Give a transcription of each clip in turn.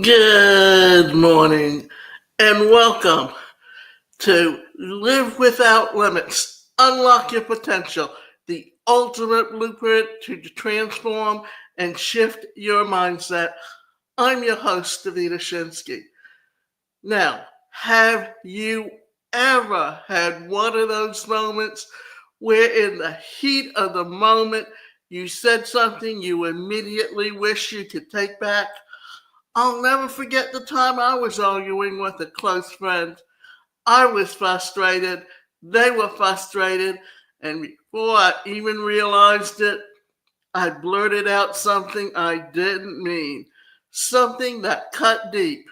Good morning and welcome to Live Without Limits, Unlock Your Potential, the ultimate blueprint to transform and shift your mindset. I'm your host, Davida Shinsky. Now, have you ever had one of those moments where in the heat of the moment you said something you immediately wish you could take back? I'll never forget the time I was arguing with a close friend. I was frustrated, they were frustrated, and before I even realized it, I blurted out something I didn't mean, something that cut deep.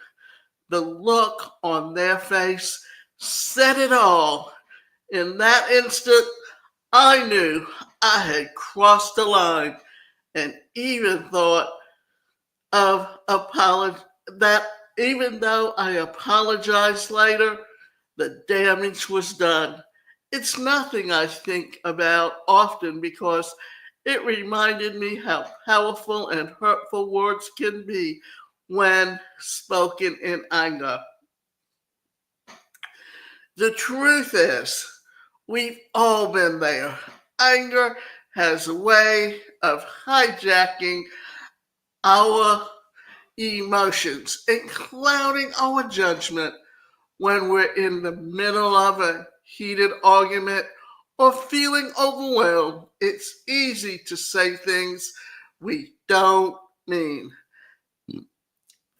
The look on their face said it all. In that instant, I knew I had crossed the line and even thought of apology that even though I apologized later, the damage was done. It's nothing I think about often because it reminded me how powerful and hurtful words can be when spoken in anger. The truth is, we've all been there. Anger has a way of hijacking our emotions and clouding our judgment when we're in the middle of a heated argument or feeling overwhelmed. It's easy to say things we don't mean,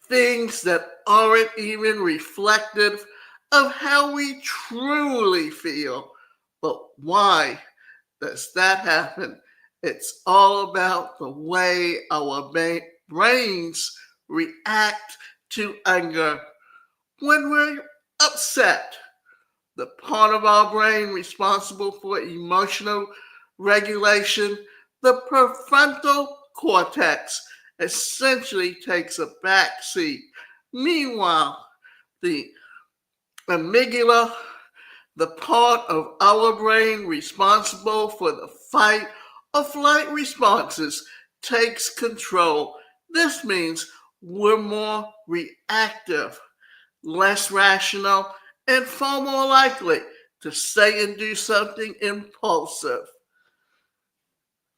things that aren't even reflective of how we truly feel. But why does that happen? It's all about the way our brains react to anger. When we're upset, the part of our brain responsible for emotional regulation, the prefrontal cortex, essentially takes a back seat. Meanwhile, the amygdala, the part of our brain responsible for the fight or flight responses, takes control. This means we're more reactive, less rational, and far more likely to say and do something impulsive.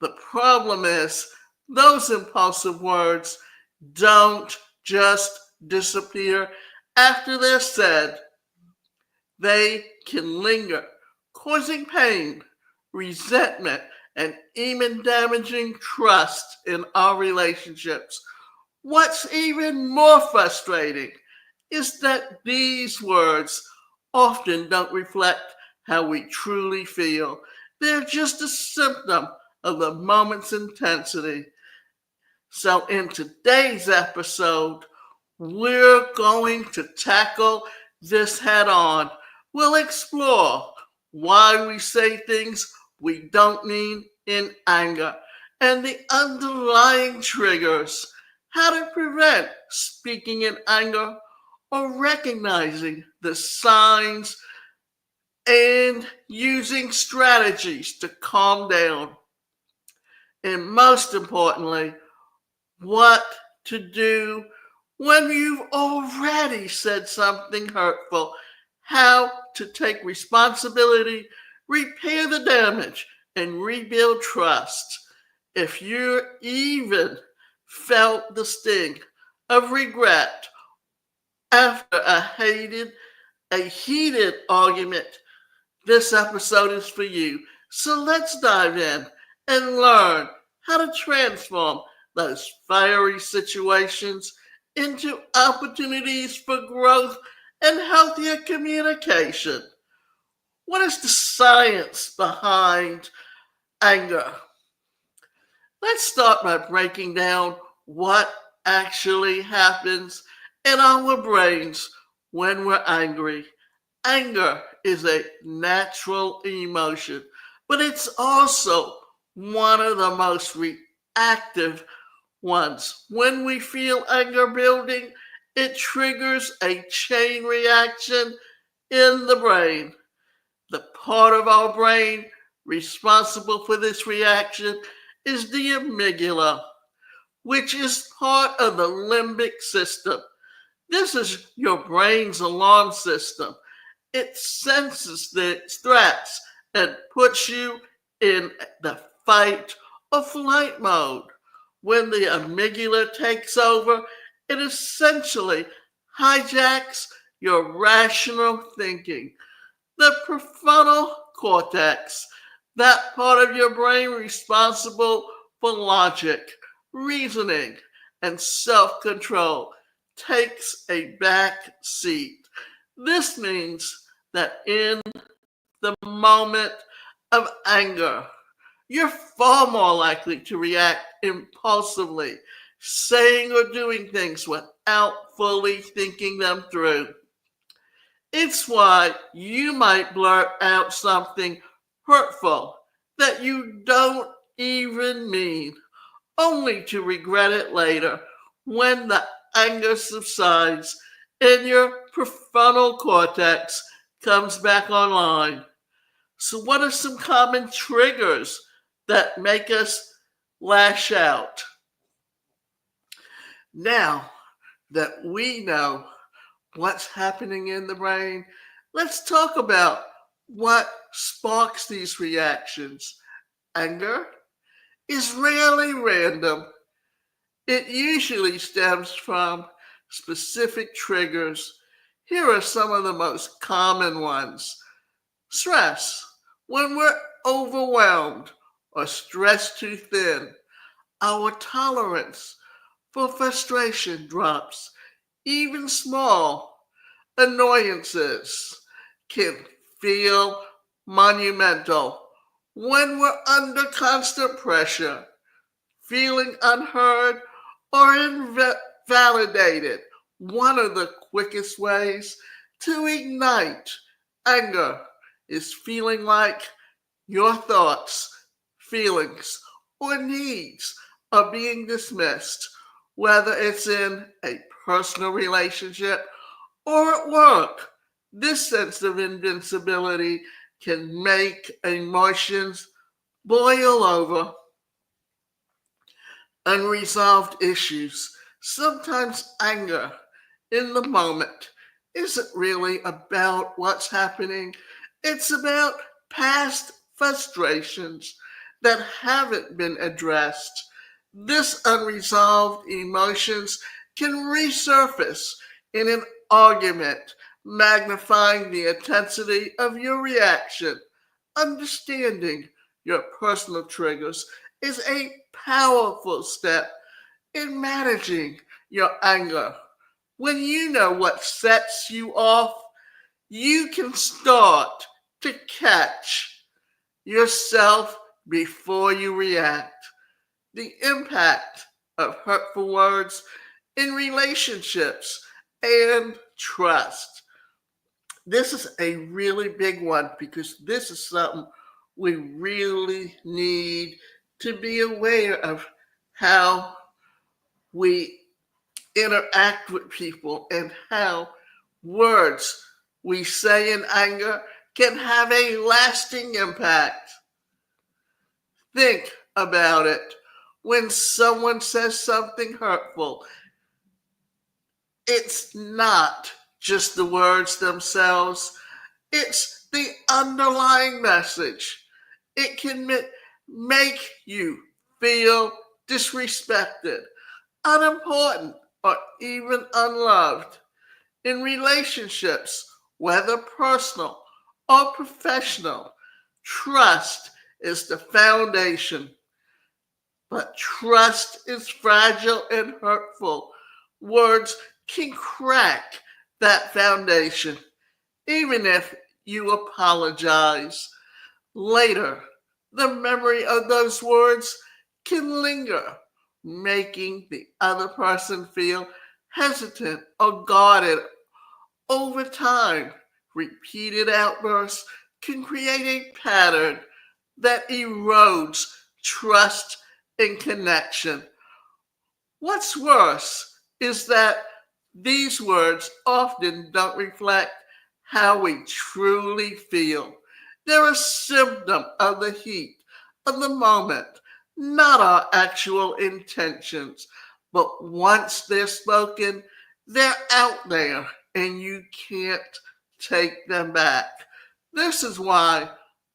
The problem is, those impulsive words don't just disappear after they're said. They can linger, causing pain, resentment, and even damaging trust in our relationships. What's even more frustrating is that these words often don't reflect how we truly feel. They're just a symptom of the moment's intensity. So, in today's episode, we're going to tackle this head on. We'll explore why we say things we don't mean in anger and the underlying triggers, how to prevent speaking in anger or recognizing the signs and using strategies to calm down. And most importantly, what to do when you've already said something hurtful, how to take responsibility, repair the damage, and rebuild trust. If you even felt the sting of regret after a heated argument, this episode is for you. So let's dive in and learn how to transform those fiery situations into opportunities for growth and healthier communication. What is the science behind anger? Let's start by breaking down what actually happens in our brains when we're angry. Anger is a natural emotion, but it's also one of the most reactive ones. When we feel anger building, it triggers a chain reaction in the brain. The part of our brain responsible for this reaction is the amygdala, which is part of the limbic system. This is your brain's alarm system. It senses the threats and puts you in the fight or flight mode. When the amygdala takes over, it essentially hijacks your rational thinking. The prefrontal cortex, that part of your brain responsible for logic, reasoning, and self control, takes a back seat. This means that in the moment of anger, you're far more likely to react impulsively, saying or doing things without fully thinking them through. It's why you might blurt out something hurtful that you don't even mean, only to regret it later when the anger subsides and your prefrontal cortex comes back online. So, what are some common triggers that make us lash out? Now that we know what's happening in the brain, let's talk about what sparks these reactions. Anger is rarely random. It usually stems from specific triggers. Here are some of the most common ones. Stress. When we're overwhelmed or stressed too thin, our tolerance for frustration drops. Even small annoyances can feel monumental. When we're under constant pressure, feeling unheard or invalidated, one of the quickest ways to ignite anger is feeling like your thoughts, feelings, or needs are being dismissed, whether it's in a personal relationship or at work. This sense of invincibility can make emotions boil over. Unresolved issues. Sometimes anger in the moment isn't really about what's happening, it's about past frustrations that haven't been addressed. This unresolved emotions can resurface in an argument, magnifying the intensity of your reaction. Understanding your personal triggers is a powerful step in managing your anger. When you know what sets you off, you can start to catch yourself before you react. The impact of hurtful words in relationships and trust. This is a really big one because this is something we really need to be aware of how we interact with people and how words we say in anger can have a lasting impact. Think about it. When someone says something hurtful, it's not just the words themselves, it's the underlying message. It can make you feel disrespected, unimportant, or even unloved. In relationships, whether personal or professional, trust is the foundation. But trust is fragile and hurtful. Words can crack that foundation, even if you apologize. Later, the memory of those words can linger, making the other person feel hesitant or guarded. Over time, repeated outbursts can create a pattern that erodes trust and connection. What's worse is that these words often don't reflect how we truly feel. They're a symptom of the heat of the moment, not our actual intentions. But once they're spoken, They're out there and you can't take them back. This is why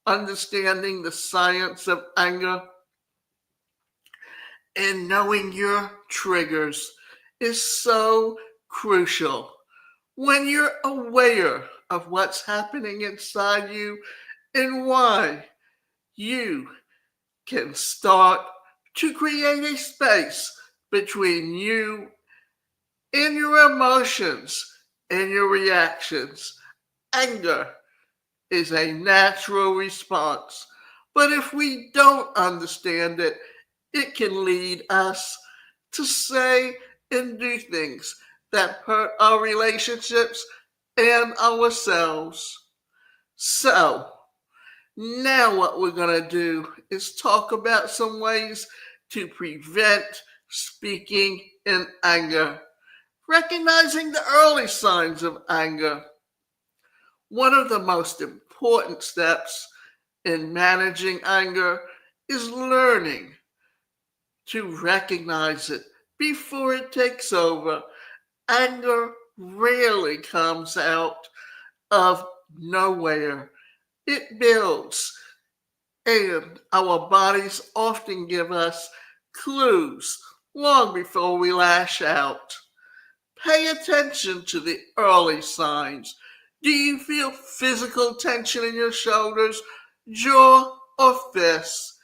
understanding the science of anger and knowing your triggers is so crucial. When you're aware of what's happening inside you and why, you can start to create a space between you and your emotions and your reactions. Anger is a natural response, but if we don't understand it, it can lead us to say and do things that hurt our relationships and ourselves. So, now what we're going to do is talk about some ways to prevent speaking in anger. Recognizing the early signs of anger. One of the most important steps in managing anger is learning to recognize it before it takes over. Anger rarely comes out of nowhere. It builds, and our bodies often give us clues long before we lash out. Pay attention to the early signs. Do you feel physical tension in your shoulders, jaw, or fists?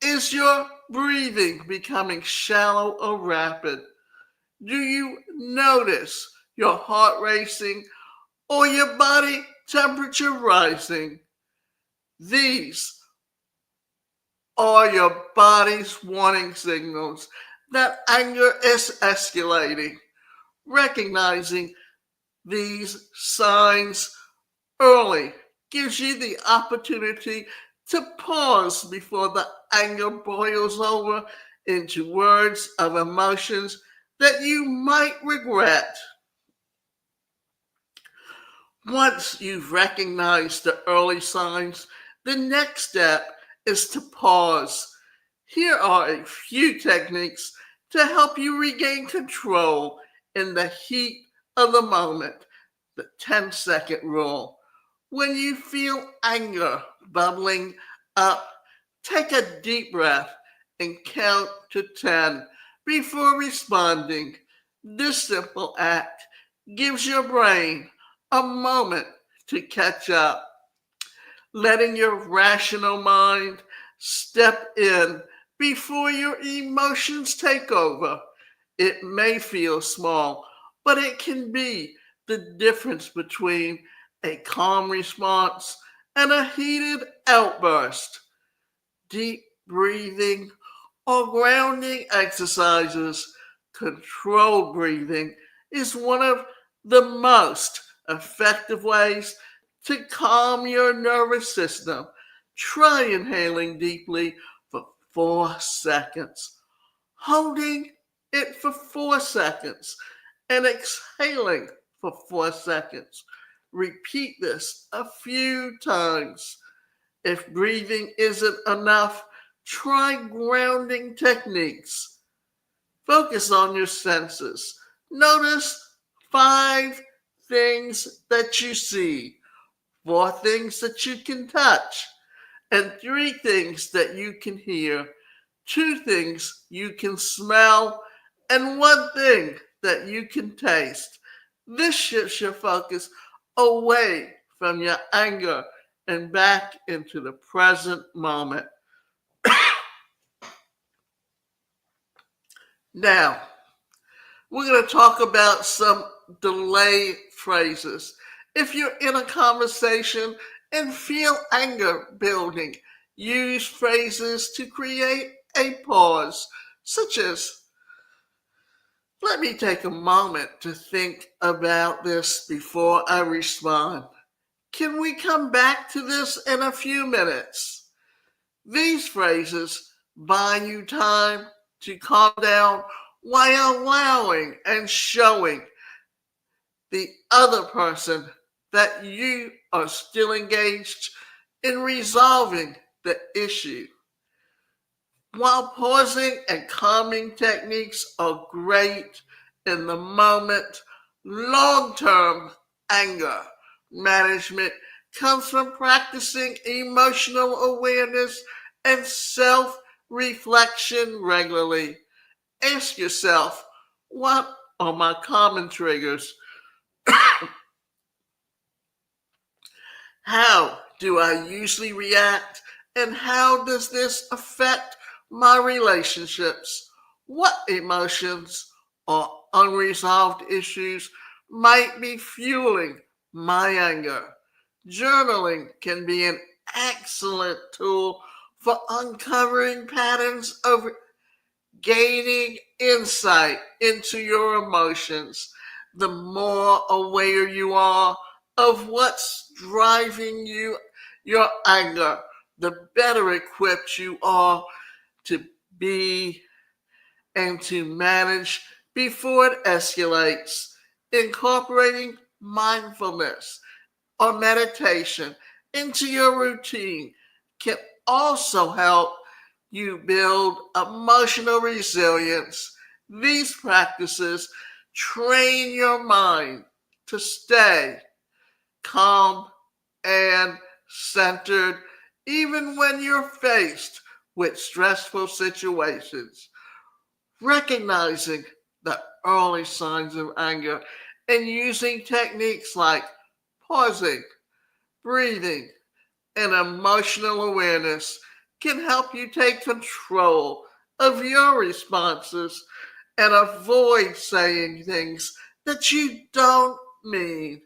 Is your breathing becoming shallow or rapid? Do you notice your heart racing or your body temperature rising? These are your body's warning signals that anger is escalating. Recognizing these signs early gives you the opportunity to pause before the anger boils over into words of emotions that you might regret. Once you've recognized the early signs, the next step is to pause. Here are a few techniques to help you regain control in the heat of the moment. The 10-second rule. When you feel anger bubbling up, take a deep breath and count to 10 before responding. This simple act gives your brain a moment to catch up, letting your rational mind step in before your emotions take over. It may feel small, but it can be the difference between a calm response and a heated outburst. Deep breathing or grounding exercises, controlled breathing, is one of the most effective ways to calm your nervous system. Try inhaling deeply for 4 seconds, holding it for 4 seconds, and exhaling for 4 seconds. Repeat this a few times. If breathing isn't enough, try grounding techniques. Focus on your senses. Notice 5 things that you see, 4 things that you can touch, and 3 things that you can hear, 2 things you can smell, and 1 thing that you can taste. This shifts your focus away from your anger and back into the present moment. Now, we're going to talk about some delay phrases. If you're in a conversation and feel anger building, use phrases to create a pause, such as, let me take a moment to think about this before I respond. Can we come back to this in a few minutes? These phrases buy you time to calm down while allowing and showing the other person that you are still engaged in resolving the issue. While pausing and calming techniques are great, in the moment. Long-term anger management comes from practicing emotional awareness and self-reflection regularly. Ask yourself, what are my common triggers? How do I usually react? And how does this affect my relationships? What emotions or unresolved issues might be fueling my anger? Journaling can be an excellent tool for uncovering patterns of gaining insight into your emotions. The more aware you are of what's driving your anger, the better equipped you are to be and to manage before it escalates. Incorporating mindfulness or meditation into your routine can also help you build emotional resilience. These practices train your mind to stay calm and centered even when you're faced with stressful situations. Recognizing the early signs of anger and using techniques like pausing, breathing, and emotional awareness can help you take control of your responses and avoid saying things that you don't mean.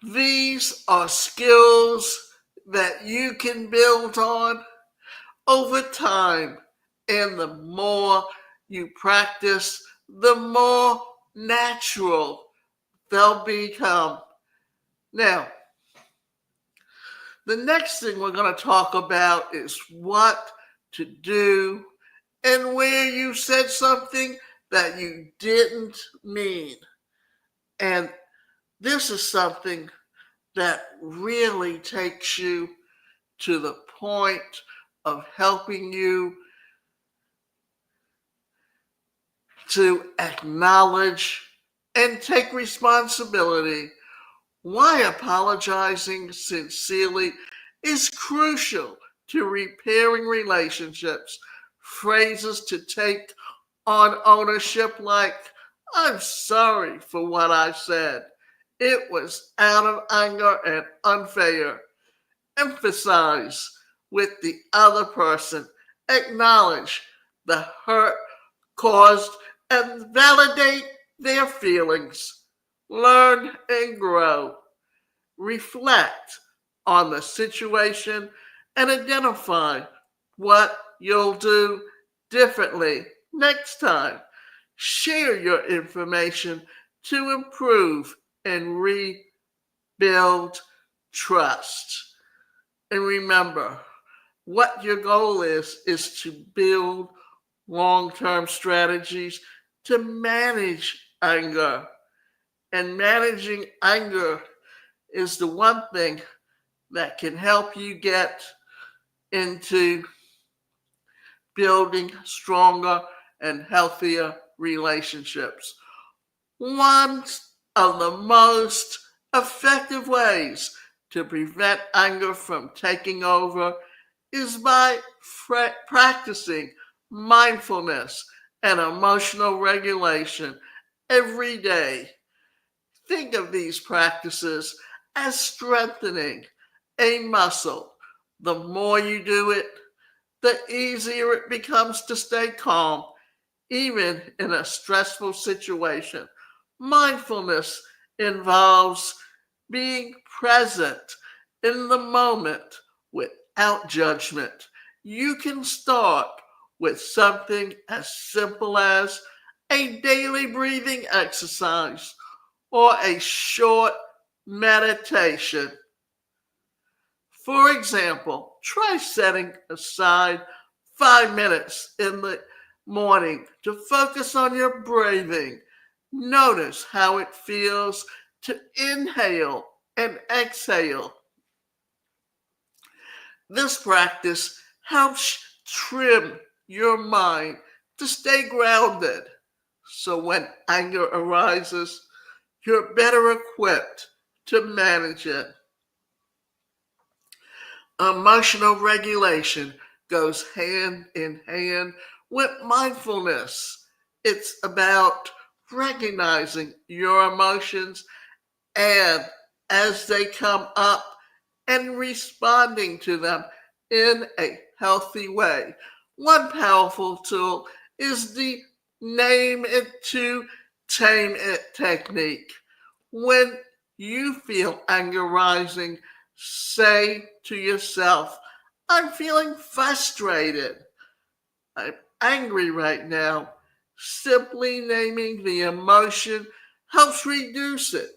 These are skills that you can build on over time, and the more you practice, the more natural they'll become. Now, the next thing we're going to talk about is what to do and where you said something that you didn't mean. And this is something that really takes you to the point of helping you to acknowledge and take responsibility. Why apologizing sincerely is crucial to repairing relationships. Phrases to take on ownership, like, I'm sorry for what I said. It was out of anger and unfair. Emphasize with the other person. Acknowledge the hurt caused and validate their feelings. Learn and grow. Reflect on the situation and identify what you'll do differently next time. Share your information to improve and rebuild trust. And remember, what your goal is to build long-term strategies to manage anger. And managing anger is the one thing that can help you get into building stronger and healthier relationships. One of the most effective ways to prevent anger from taking over is by practicing mindfulness and emotional regulation every day. Think of these practices as strengthening a muscle. The more you do it, the easier it becomes to stay calm, even in a stressful situation. Mindfulness involves being present in the moment without judgment. You can start with something as simple as a daily breathing exercise or a short meditation. For example, try setting aside 5 minutes in the morning to focus on your breathing. Notice how it feels to inhale and exhale. This practice helps trim your mind to stay grounded. So when anger arises, you're better equipped to manage it. Emotional regulation goes hand in hand with mindfulness. It's about recognizing your emotions and as they come up and responding to them in a healthy way. One powerful tool is the name it to tame it technique. When you feel anger rising, say to yourself, I'm feeling frustrated. I'm angry right now. Simply naming the emotion helps reduce it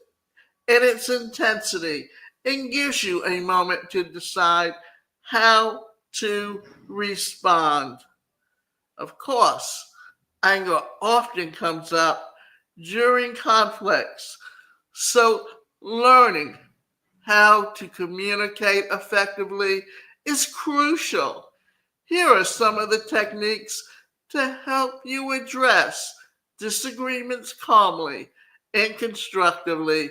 and its intensity and gives you a moment to decide how to respond. Of course, anger often comes up during conflicts, so learning how to communicate effectively is crucial. Here are some of the techniques to help you address disagreements calmly and constructively.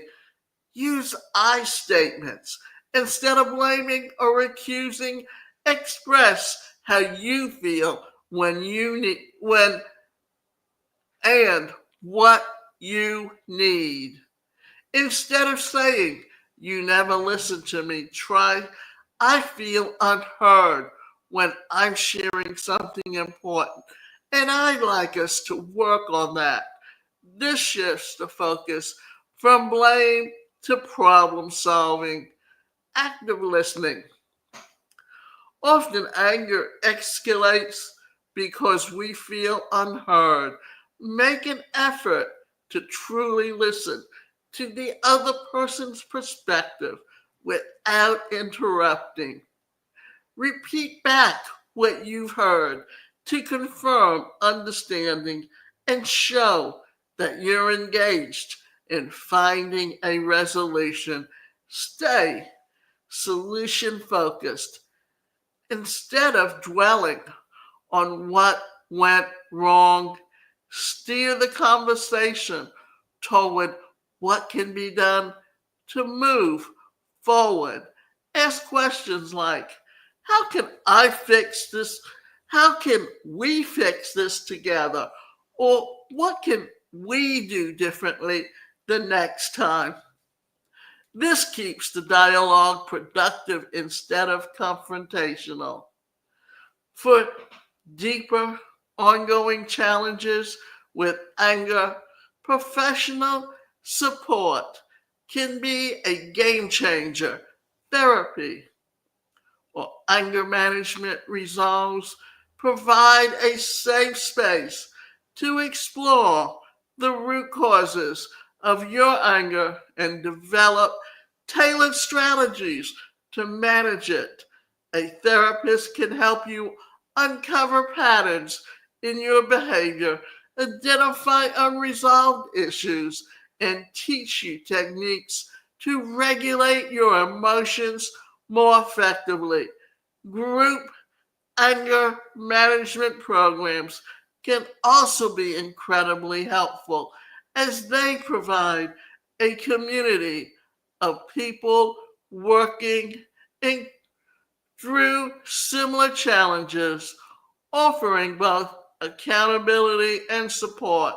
Use I statements. Instead of blaming or accusing, express how you feel when you need when and what you need. Instead of saying, you never listen to me, try, I feel unheard when I'm sharing something important. And I'd like us to work on that. This shifts the focus from blame to problem solving. Active listening. Often anger escalates because we feel unheard. Make an effort to truly listen to the other person's perspective without interrupting. Repeat back what you've heard to confirm understanding and show that you're engaged in finding a resolution. Stay solution focused instead of dwelling on what went wrong. Steer the conversation toward what can be done to move forward. Ask questions like, how can I fix this? How can we fix this together? Or what can we do differently the next time? This keeps the dialogue productive instead of confrontational. For deeper, ongoing challenges with anger, professional support can be a game changer. Therapy or anger management resolves provide a safe space to explore the root causes of your anger and develop tailored strategies to manage it. A therapist can help you uncover patterns in your behavior, identify unresolved issues, and teach you techniques to regulate your emotions more effectively. Group anger management programs can also be incredibly helpful as they provide a community of people working in, through similar challenges, offering both accountability and support.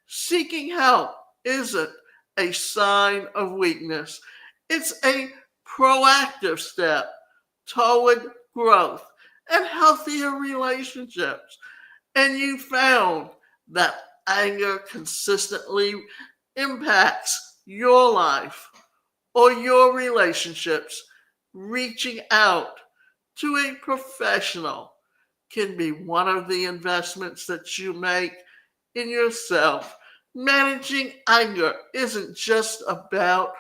Seeking help isn't a sign of weakness, it's a proactive step toward growth and healthier relationships. And you found that anger consistently impacts your life or your relationships, reaching out to a professional can be one of the investments that you make in yourself. Managing anger isn't just about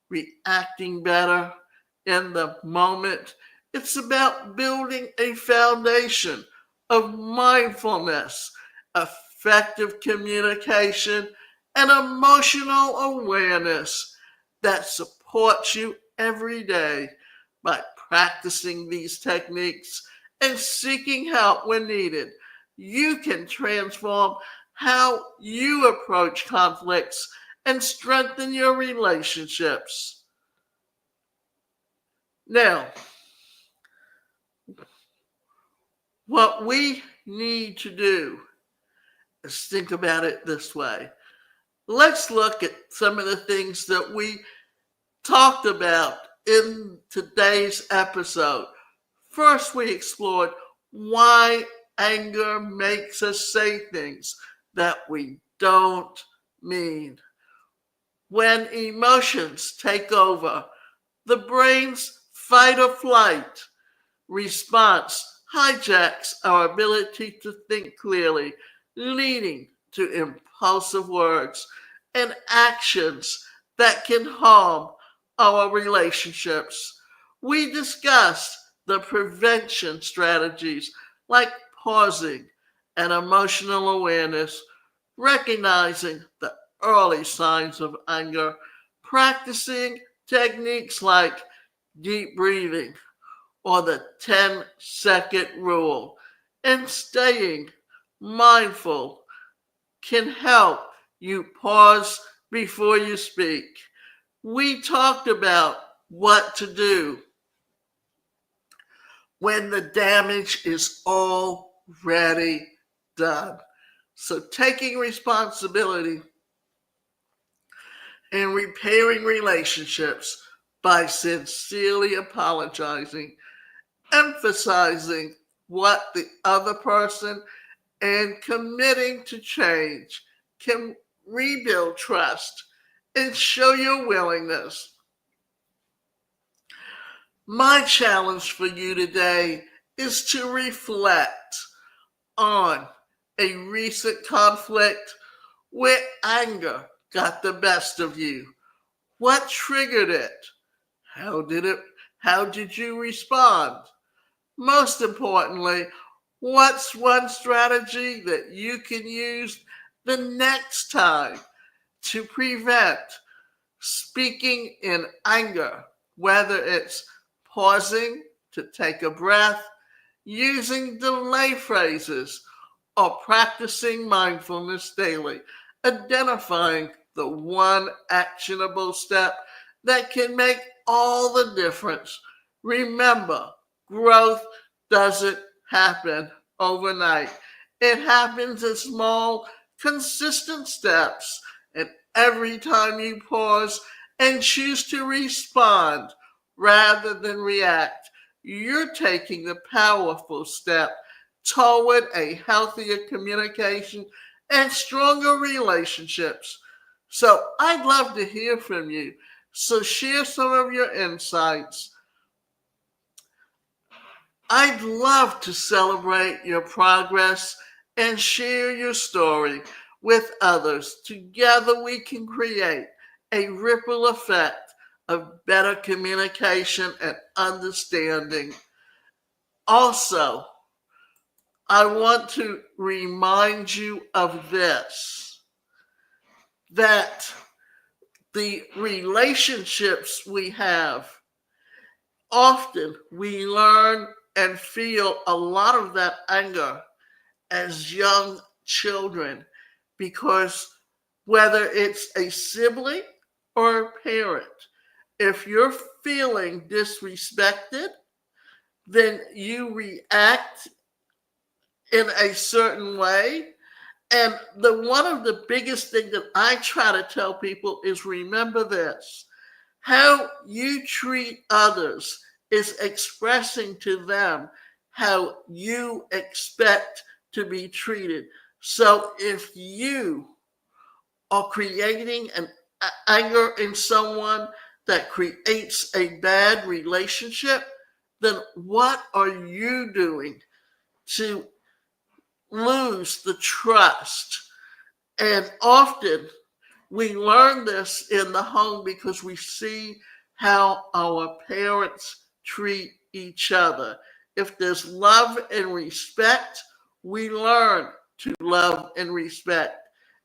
reacting better in the moment, it's about building a foundation of mindfulness, effective communication, and emotional awareness that supports you every day. By practicing these techniques and seeking help when needed, you can transform how you approach conflicts and strengthen your relationships. Now, what we need to do is think about it this way. Let's look at some of the things that we talked about in today's episode. First, we explored why anger makes us say things that we don't mean. When emotions take over, the brain's fight or flight response hijacks our ability to think clearly, leading to impulsive words and actions that can harm our relationships. We discussed the prevention strategies like pausing and emotional awareness, recognizing the early signs of anger, practicing techniques like deep breathing or the 10-second rule, and staying mindful can help you pause before you speak. We talked about what to do when the damage is already done. So, taking responsibility and repairing relationships by sincerely apologizing, emphasizing what the other person and committing to change can rebuild trust and show your willingness. My challenge for you today is to reflect on a recent conflict where anger got the best of you. What triggered it? How did it how did you respond? Most importantly, what's one strategy that you can use the next time to prevent speaking in anger, whether it's pausing to take a breath, using delay phrases, or practicing mindfulness daily, identifying the one actionable step that can make all the difference. Remember, growth doesn't happen overnight. It happens in small, consistent steps. And every time you pause and choose to respond rather than react, you're taking the powerful step toward a healthier communication and stronger relationships. So I'd love to hear from you. So share some of your insights. I'd love to celebrate your progress and share your story with others. Together we can create a ripple effect of better communication and understanding. Also, I want to remind you of this, that the relationships we have, often we learn and feel a lot of that anger as young children, because whether it's a sibling or a parent, if you're feeling disrespected, then you react in a certain way. And one of the biggest things that I try to tell people is remember this: how you treat others is expressing to them how you expect to be treated. So if you are creating an anger in someone that creates a bad relationship, then what are you doing to lose the trust? And often we learn this in the home because we see how our parents treat each other. If there's love and respect, we learn to love and respect.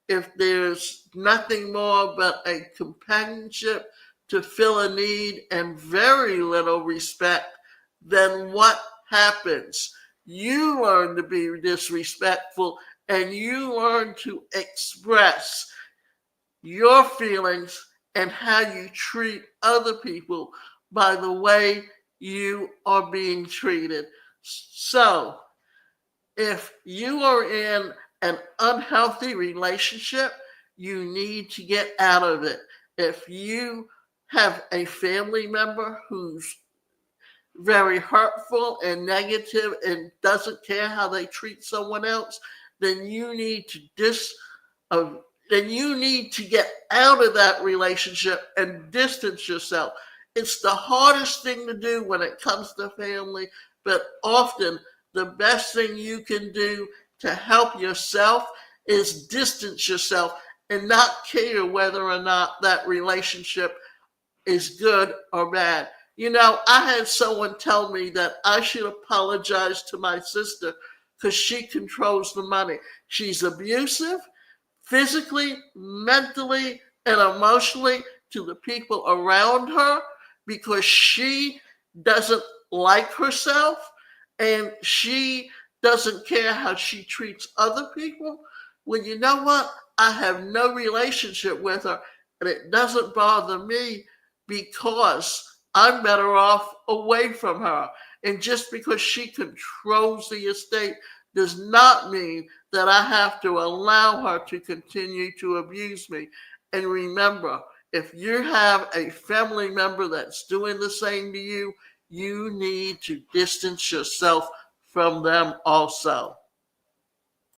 If there's nothing more but a companionship to fill a need and very little respect, then what happens? you learn to be disrespectful, and you learn to express your feelings and how you treat other people by the way you are being treated. So, if you are in an unhealthy relationship, you need to get out of it. If you have a family member who's very hurtful and negative and doesn't care how they treat someone else, then you need to uh, then you need to get out of that relationship and distance yourself. It's the hardest thing to do when it comes to family, but often the best thing you can do to help yourself is distance yourself and not care whether or not that relationship is good or bad. You know, I had someone tell me that I should apologize to my sister because she controls the money. She's abusive physically, mentally, and emotionally to the people around her because she doesn't like herself and she doesn't care how she treats other people. Well, you know what? I have no relationship with her and it doesn't bother me because I'm better off away from her. And just because she controls the estate does not mean that I have to allow her to continue to abuse me. And remember, if you have a family member that's doing the same to you, you need to distance yourself from them also.